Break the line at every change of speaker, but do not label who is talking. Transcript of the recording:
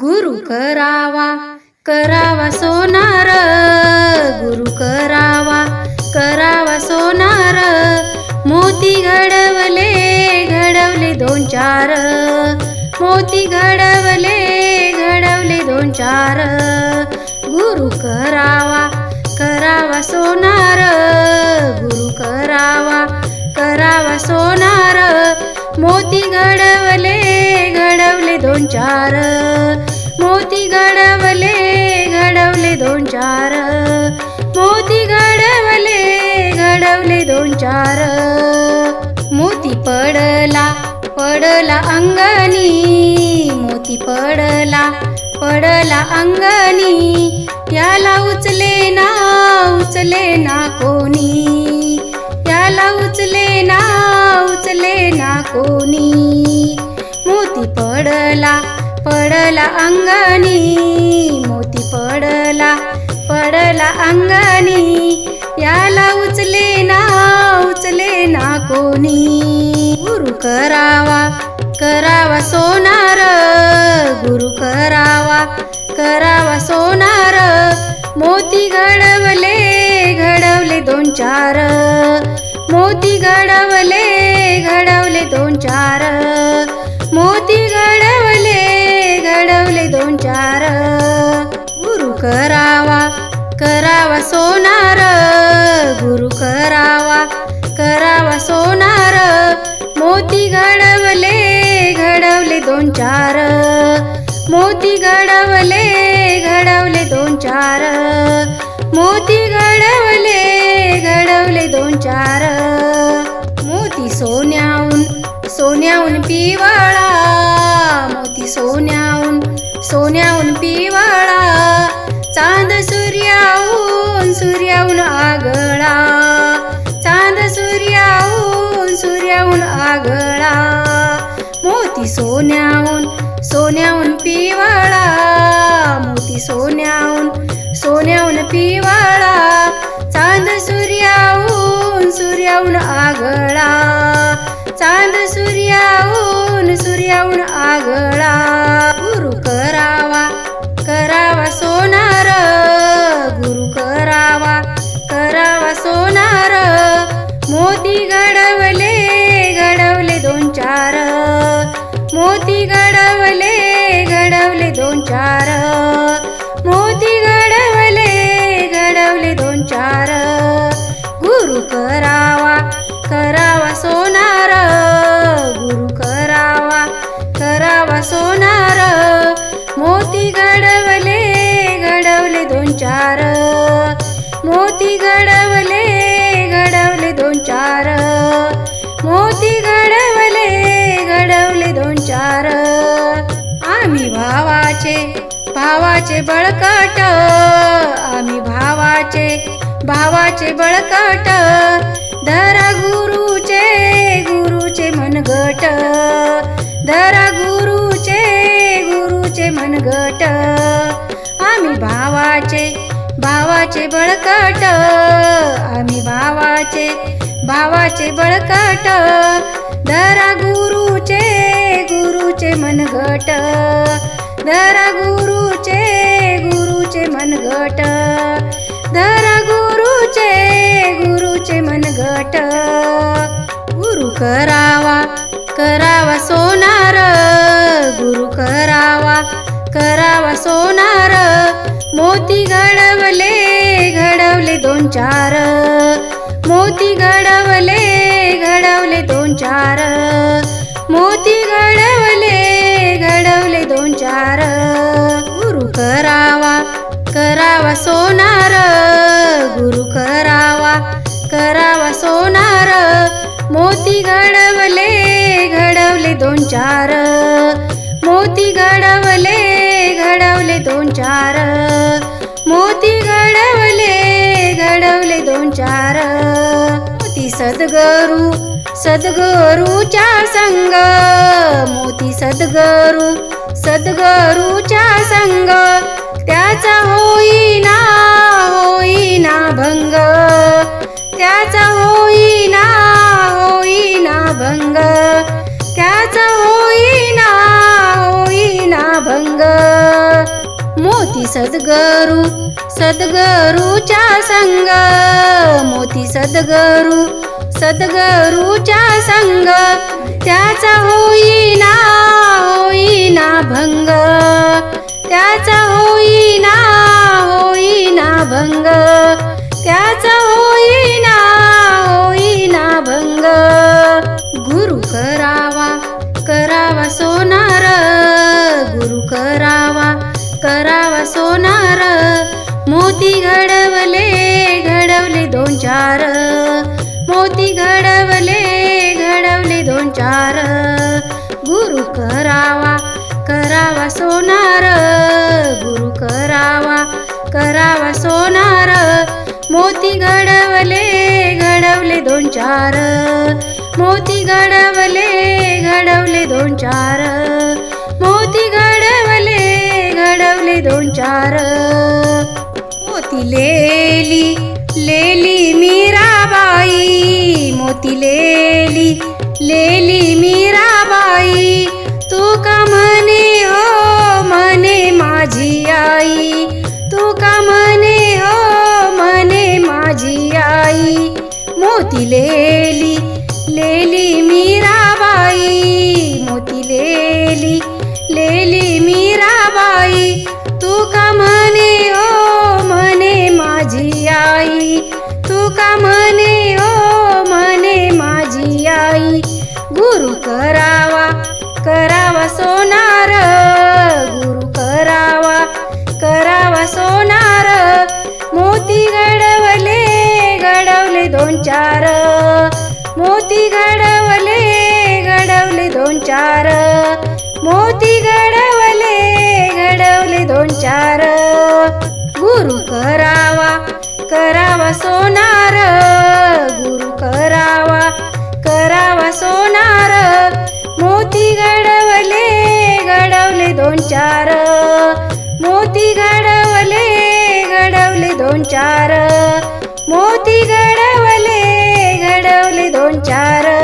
गुरु करावा करावा सोनार, गुरु करावा करावा सोनार, मोती घडवले घडवले दोन चार, मोती घडवले घडवले दोन चार, गुरु करावा करावा सोनार, गुरु करावा करावा सोनार, मोती घडवले घडवले दोन चार, मोती घडवले घडवले दोन चार, मोती घडवले घडवले दोन चार, मोती पडला पडला अंगणी, मोती पडला पडला अंगणी, याला उचले ना कोणी, याला उचले ना कोणी, मोती पडला पडला अंगणी, मोती पडला पडला अंगणी, याला उचले ना कोणी, गुरु करावा करावा सोनार, गुरु करावा करावा सोनार, मोती घडवले घडवले दोन चार, मोती घडवले घडवले दोन चार, मोती घडवले घडवले दोन चार, गुरु करावा करावा सोनार, गुरु करावा करावा सोनार, मोती घडवले घडवले दोन चार, मोती घडवले घडवले दोन चार, मोती घडवले घडवले दोन चार, मोती सोन्याहून पिवळा, मोती सोन्याहून पिवळा, चांद सूर्याहून आगळा, चांद सूर्याहून आगळा, मोती सोन्याहून पिवळा, मोती सोन्याहून पिवळा, चांद सूर्याहून आगळा, चांद सूर्याहून आगळा, गुरु करावा करावा सोनार, गुरु करावा करावा सोनार, मोती घडवले घडवले दोन चार, मोती घडवले घडवले दोन चार, मोती घडवले घडवले दोन चार, गुरु करावा करावा सोनार, गुरु करावा करावा सोनार, मोती घडवले घडवले दोन चार, मोती घडवले घडवले दोन चार, मोती घडवले घडवले दोन चार, आम्ही भावाचे बळकट, आम्ही भावाचे बळकट, धरा गुरुचे मनगट, धरा गुरुचे मनगट, आम्ही भावाचे बळकट, आम्ही भावाचे बळकट, धरा गुरुचे मनगट, धरा गुरुचे मनगट, धरा गुरुचे मनगट, गुरु करावा करावा सोनार, गुरु करावा करावा सोनार, मोती घडवले घडवले दोन चार, मोती घडवले घडवले दोन चार, मोती घडवले घडवले दोन चार, गुरु करावा करावा सोनार, गुरु करावा करावा सोनार, मोती घडवले घडवले दोन चार, मोती घडवले घडवले दोन चार, मोती घडवले घडवले दोन चार, मोती सद्गुरूच्या संग, मोती सद्गुरूच्या संग, त्याचा होईना भंग, त्याचा होईना भंग, त्याचा होईना भंग, मोती सद्गुरू सद्गुरूच्या संग, मोती सद्गुरूच्या संग, त्याचा होईना भंग, त्याचा होईना भंग, त्याचा होईना भंग. गुरु करावा सोनार, गुरु करावा सोनार, मोती घडवले दोन चार, मोती घडवले दोन चार. गुरु करावा सोनार, गुरु करावा सोनार, मोती घडवले दोन चार, मोती घडवले दोन चार, मोती घडवले दोन चार. मोती लेली मीराबाई, मोती लेली मीराबाई, तू का म्हणे हो म्हणे माझी आई, तू का म्हणे हो म्हणे माझी आई. मोती लेली मीराबाई, मोती लेली मीराबाई, तू का म्हणे हो म्हणे माझी आई, तू का म्हणे हो म्हणे माझी आई. गुरु करावा सोनार, गुरु करावा सोनार, मोती घडवले दोन चार, मोती घडवले दोन चार, मोती घडवले दोन चार. गुरु करावा सोनार, गुरु करावा सोनार, मोती घडवले दोन चार, मोती घडवले दोन चार, मोती घडवले दोन चार.